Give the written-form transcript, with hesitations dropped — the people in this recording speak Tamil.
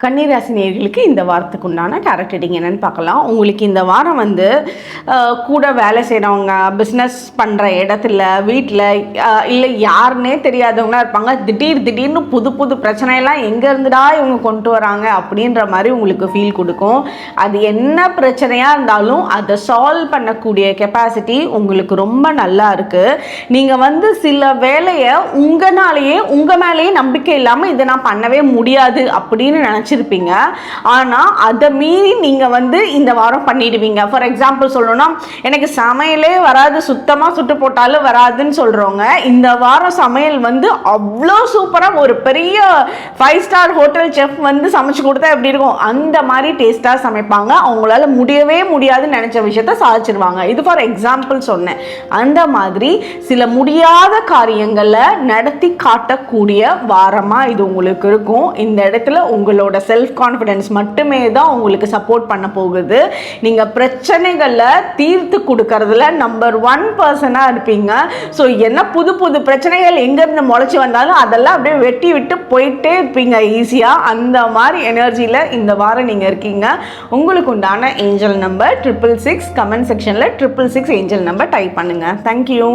கன்னிராசி நேயர்களுக்கு இந்த வாரத்துக்கு உண்டான டாரட் ரீடிங் என்னன்னு பார்க்கலாம். உங்களுக்கு இந்த வாரம் கூட வேலை செய்கிறவங்க, பிஸ்னஸ் பண்ணுற இடத்துல, வீட்டில் இல்லை யாருன்னே தெரியாதவங்களா இருப்பாங்க. திடீர்னு புது புது பிரச்சனையெல்லாம் எங்கேருந்துடா இவங்க கொண்டு வராங்க அப்படின்ற மாதிரி உங்களுக்கு ஃபீல் கொடுக்கும். அது என்ன பிரச்சனையாக இருந்தாலும் அதை சால்வ் பண்ணக்கூடிய கெப்பாசிட்டி உங்களுக்கு ரொம்ப நல்லா இருக்குது. நீங்கள் சில வேலையை உங்கள் மேலேயே நம்பிக்கை இல்லாமல் இதை நான் பண்ணவே முடியாது அப்படின்னு நினச்சிருப்பீங்க. ஆனால் அதை மீறி நீங்கள் இந்த வாரம் பண்ணிடுவீங்க. ஃபார் எக்ஸாம்பிள் சொல்லணும்னா, எனக்கு சமையலே வராது, சுத்தமாக சுட்டு போட்டாலும் வராதுன்னு சொல்கிறவங்க இந்த வாரம் சமையல் அவ்வளோ சூப்பராக ஒரு பெரிய 5 ஸ்டார் ஹோட்டல் செஃப் சமைச்சு கொடுத்தா எப்படி இருக்கும் அந்த மாதிரி டேஸ்ட்டாக சமைப்பாங்க. அவங்களால முடியவே முடியாதுன்னு நினச்ச விஷயத்த சாதிச்சிருவாங்க. இது ஃபார் எக்ஸாம்பிள் சொன்னேன். அந்த மாதிரி சில முடியாத காரியங்களை நடத்தி காட்டக்கூடிய வாரமாக இது உங்களுக்கு இருக்கும். இந்த இடத்துல உங்களோட செல்ஃப் கான்ஃபிடென்ஸ் மட்டுமே தான் உங்களுக்கு சப்போர்ட் பண்ண போகுது. நீங்கள் பிரச்சனைகளை தீர்த்து கொடுக்கறதுல நம்பர் 1 பர்சனாக இருப்பீங்க. ஸோ என்ன புது புது பிரச்சனைகள் எங்கேருந்து முளைச்சி வந்தாலும் அதெல்லாம் அப்படியே வெட்டி விட்டு போயிட்டே இருப்பீங்க ஈஸியாக. அந்த மாதிரி எனர்ஜியில் இந்த வாரம் நீங்கள் இருக்கீங்க. உங்களுக்கு உண்டான ஏஞ்சல் நம்பர் 666. கமெண்ட் செக்ஷனில் 666 ஏஞ்சல் நம்பர் டைப் பண்ணுங்கள். தேங்க்யூ.